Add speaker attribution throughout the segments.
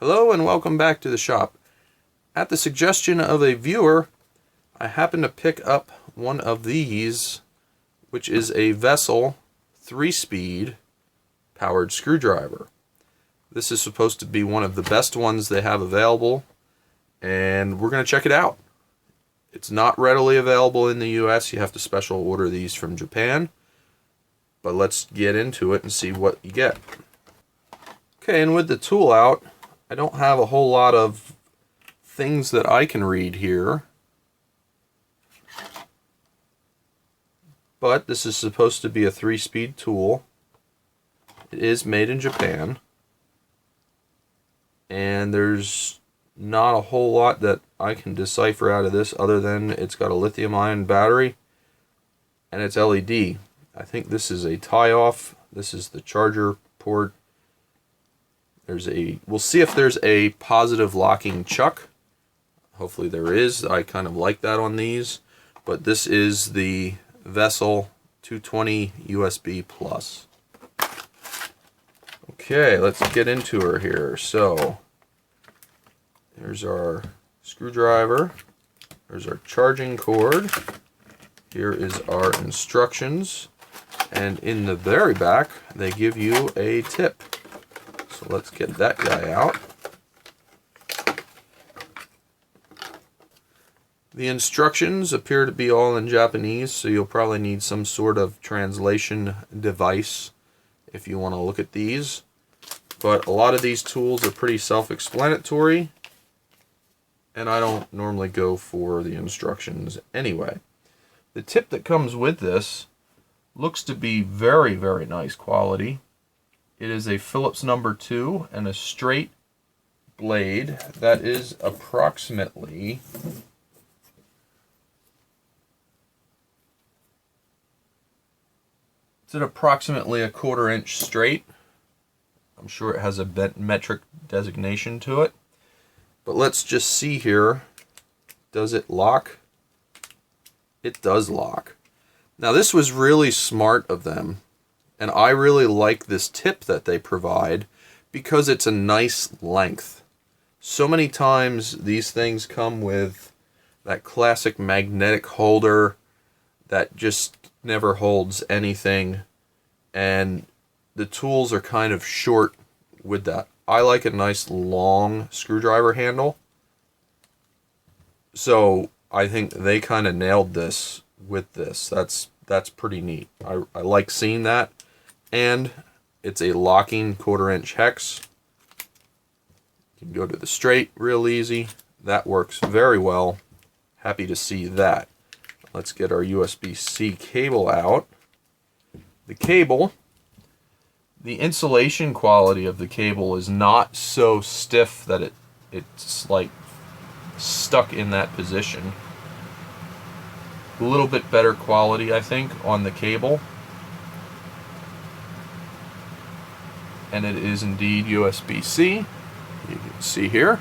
Speaker 1: Hello and welcome back to the shop. At the suggestion of a viewer, I happened to pick up one of these, which is a Vessel 3-speed powered screwdriver. This is supposed to be one of the best ones they have available, and we're going to check it out. It's not readily available in the US. You have to special order these from Japan. But let's get into it and see what you get. Okay, and with the tool out, I don't have a whole lot of things that I can read here. But this is supposed to be a 3-speed tool. It is made in Japan. And there's not a whole lot that I can decipher out of this other than it's got a lithium-ion battery and it's LED. I think this is a tie-off. This is the charger port. We'll see if there's a positive locking chuck. Hopefully there is. I kind of like that on these. But this is the Vessel 220 USB Plus. Okay, let's get into her here. So, here's our screwdriver. There's our charging cord. Here is our instructions. And in the very back, they give you a tip. So let's get that guy out. The instructions appear to be all in Japanese, so you'll probably need some sort of translation device if you want to look at these. But a lot of these tools are pretty self-explanatory, and I don't normally go for the instructions anyway. The tip that comes with this looks to be very, very nice quality. It is a Phillips number 2 and a straight blade that is approximately approximately a 1/4 inch straight. I'm sure it has a metric designation to it. But let's just see here. Does it lock? It does lock. Now this was really smart of them. And I really like this tip that they provide because it's a nice length. So many times these things come with that classic magnetic holder that just never holds anything. And the tools are kind of short with that. I like a nice long screwdriver handle. So I think they kind of nailed this with this. That's pretty neat. I like seeing that. And it's a locking 1/4 inch hex. You can go to the straight real easy. That works very well. Happy to see that. Let's get our USB-C cable out. The cable, the insulation quality of the cable is not so stiff that it's like stuck in that position. A little bit better quality, I think, on the cable. And it is indeed USB-C. You can see here.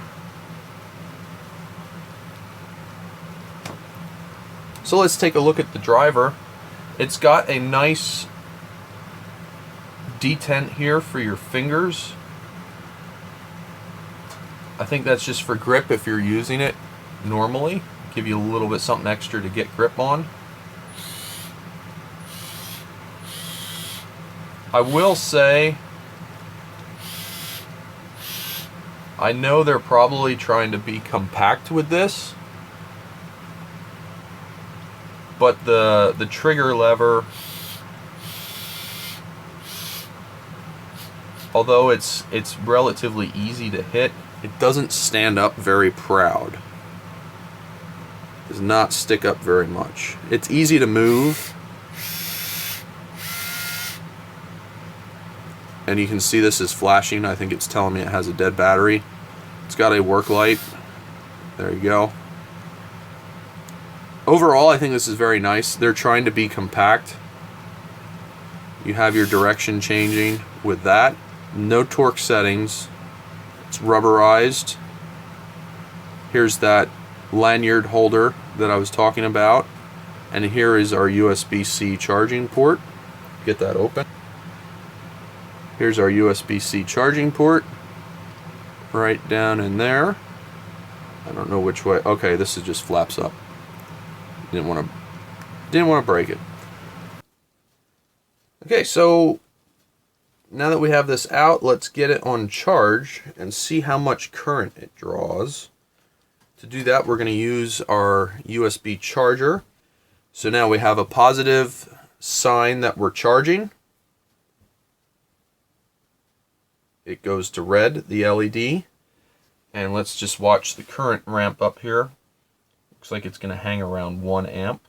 Speaker 1: So let's take a look at the driver. It's got a nice detent here for your fingers. I think that's just for grip if you're using it normally. Give you a little bit something extra to get grip on. I will say, I know they're probably trying to be compact with this, but the trigger lever, although it's relatively easy to hit, it doesn't stand up very proud. It does not stick up very much. It's easy to move. And you can see this is flashing. I think it's telling me it has a dead battery. It's got a work light. There you go. Overall, I think this is very nice. They're trying to be compact. You have your direction changing with that. No torque settings. It's rubberized. Here's that lanyard holder that I was talking about. And here is our USB-C charging port. Get that open. Here's our USB-C charging port. right down in there. I don't know which way. Okay, this is just flaps up. Didn't want to break it. Okay, so now that we have this out, let's get it on charge and see how much current it draws. To do that, we're going to use our USB charger. So now we have a positive sign that we're charging. It goes to red, the LED. And let's just watch the current ramp up here. Looks like it's going to hang around 1 amp.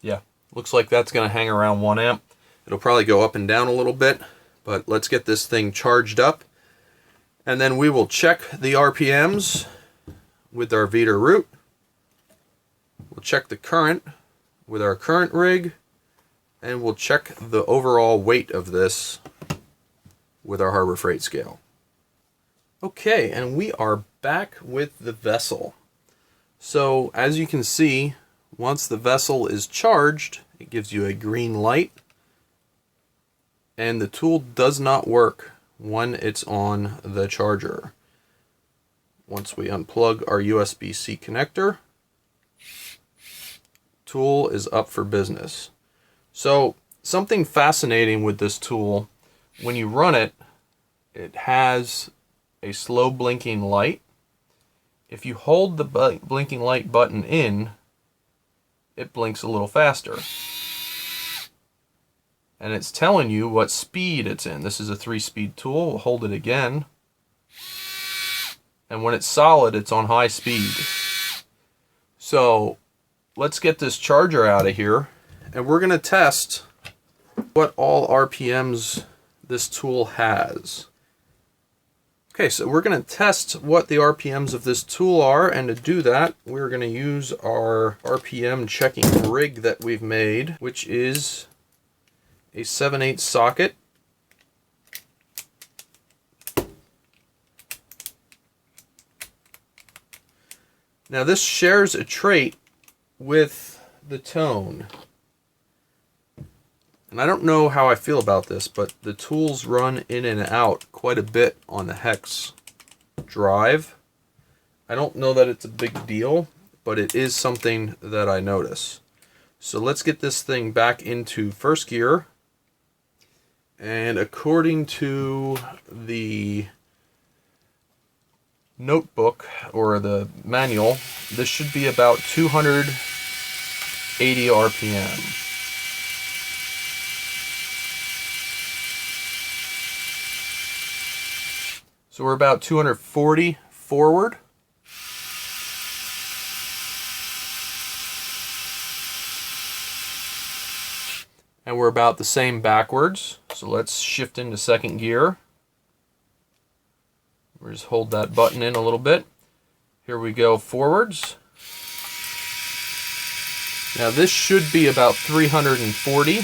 Speaker 1: Yeah, looks like that's going to hang around 1 amp. It'll probably go up and down a little bit, but let's get this thing charged up. And then we will check the RPMs with our Vita root. We'll check the current with our current rig, and we'll check the overall weight of this with our Harbor Freight scale. Okay, and we are back with the vessel. So as you can see, once the vessel is charged, it gives you a green light, and the tool does not work when it's on the charger. Once we unplug our USB-C connector, tool is up for business. So something fascinating with this tool, when you run it, it has a slow blinking light. If you hold the blinking light button in, it blinks a little faster. And it's telling you what speed it's in. This is a 3-speed tool. We'll hold it again. And when it's solid, it's on high speed. So let's get this charger out of here, and we're going to test what all RPMs this tool has. Okay, so we're going to test what the RPMs of this tool are, and to do that, we're going to use our RPM checking rig that we've made, which is a 7/8 socket. Now this shares a trait with the tone. And I don't know how I feel about this, but the tools run in and out quite a bit on the hex drive. I don't know that it's a big deal, but it is something that I notice. So let's get this thing back into first gear. And according to the notebook or the manual, this should be about 280 RPM. So we're about 240 forward. And we're about the same backwards. So let's shift into second gear. We'll just hold that button in a little bit. Here we go forwards. Now this should be about 340.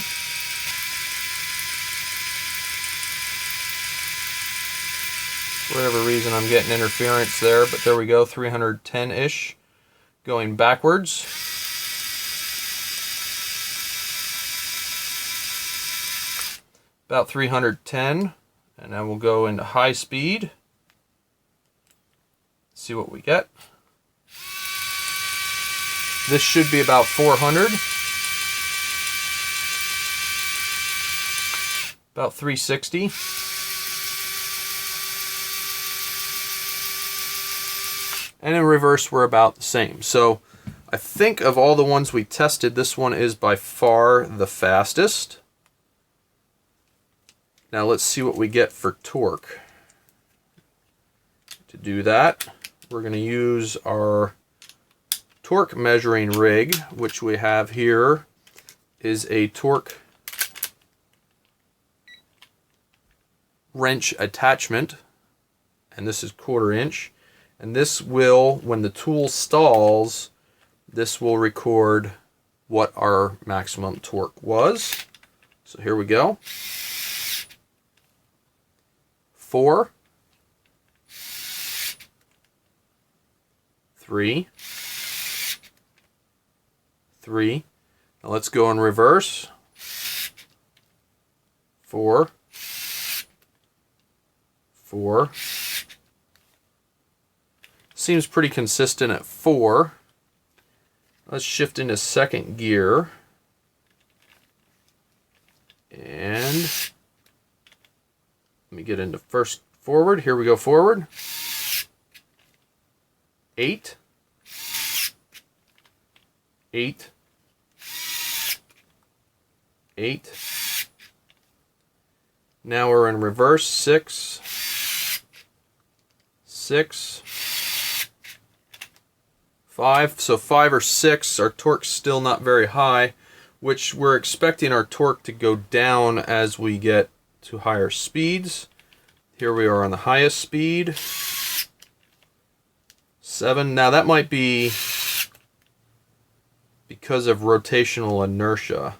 Speaker 1: For whatever reason I'm getting interference there, but there we go, 310-ish. Going backwards. About 310, and then we'll go into high speed. See what we get. This should be about 400. About 360. And in reverse, we're about the same. So I think of all the ones we tested, this one is by far the fastest. Now let's see what we get for torque. To do that, we're going to use our torque measuring rig, which we have here is a torque wrench attachment, and this is 1/4 inch. And this will, when the tool stalls, this will record what our maximum torque was. So here we go. 4, 3, 3. Now let's go in reverse. 4, 4. Seems pretty consistent at 4. Let's shift into second gear. And let me get into first forward. Here we go, forward. 8. 8. 8. Now we're in reverse. 6. 6. 5. So 5 or 6. Our torque's still not very high, which we're expecting our torque to go down as we get to higher speeds. Here we are on the highest speed. 7. Now that might be because of rotational inertia,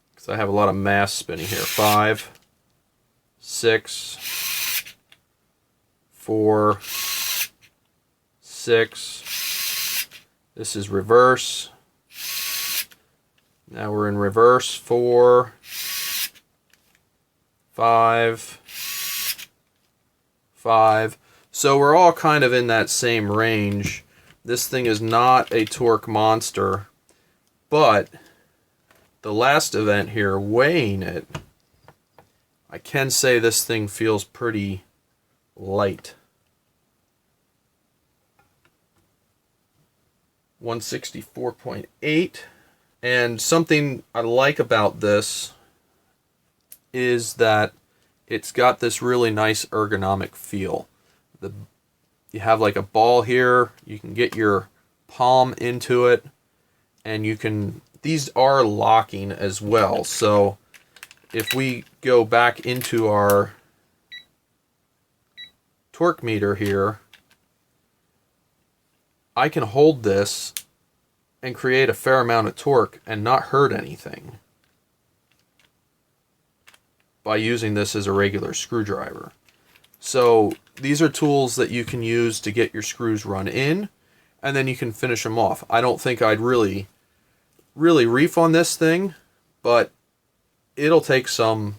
Speaker 1: because I have a lot of mass spinning here. 5, 6, 4, 6. This is reverse. Now we're in reverse. 4, 5, 5. So we're all kind of in that same range. This thing is not a torque monster, but the last event here, weighing it, I can say this thing feels pretty light. 164.8. And something I like about this is that it's got this really nice ergonomic feel. You have like a ball here, you can get your palm into it, and you can, these are locking as well. So if we go back into our torque meter here, I can hold this and create a fair amount of torque and not hurt anything by using this as a regular screwdriver. So these are tools that you can use to get your screws run in, and then you can finish them off. I don't think I'd really reef on this thing, but it'll take some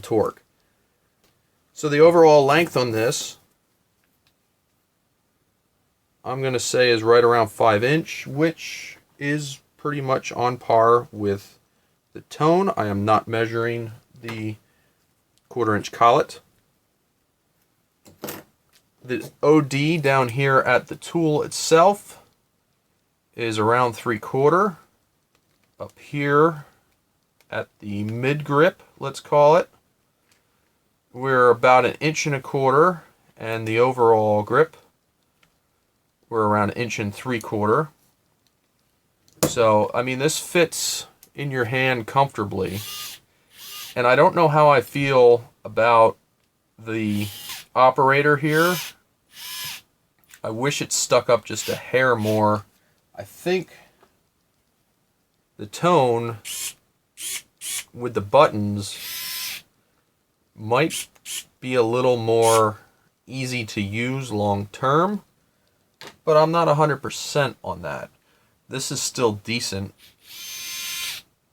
Speaker 1: torque. So the overall length on this, I'm going to say, is right around 5 inch, which is pretty much on par with the tone. I am not measuring the 1/4 inch collet. The OD down here at the tool itself is around 3/4. Up here at the mid grip, let's call it, we're about 1.25 inches, and the overall grip, we're around 1.75 inches. So, I mean, this fits in your hand comfortably. And I don't know how I feel about the operator here. I wish it stuck up just a hair more. I think the tone with the buttons might be a little more easy to use long term, but I'm not 100% on that. This is still decent.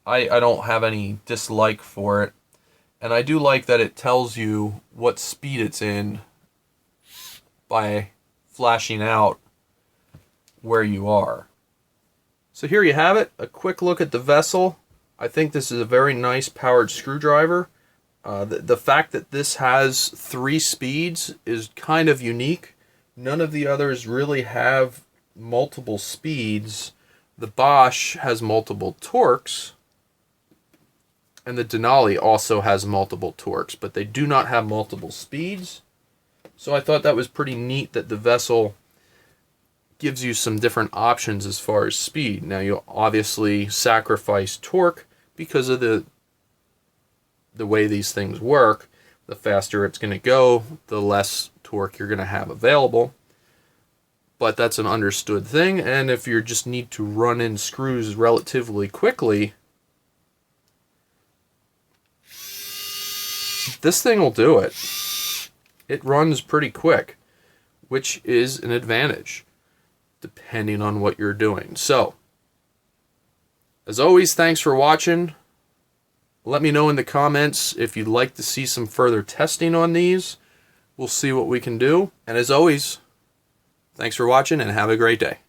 Speaker 1: I don't have any dislike for it. And I do like that it tells you what speed it's in by flashing out where you are. So here you have it, a quick look at the vessel. I think this is a very nice powered screwdriver. The fact that this has 3 speeds is kind of unique. None of the others really have multiple speeds. The Bosch has multiple torques, and the Denali also has multiple torques, but they do not have multiple speeds. So I thought that was pretty neat that the vessel gives you some different options as far as speed. Now you'll obviously sacrifice torque because of the way these things work. The faster it's going to go, the less torque you're going to have available. But that's an understood thing, and if you just need to run in screws relatively quickly, this thing will do it. It runs pretty quick, which is an advantage. depending on what you're doing. So, as always, thanks for watching. Let me know in the comments if you'd like to see some further testing on these. We'll see what we can do. And as always, thanks for watching and have a great day.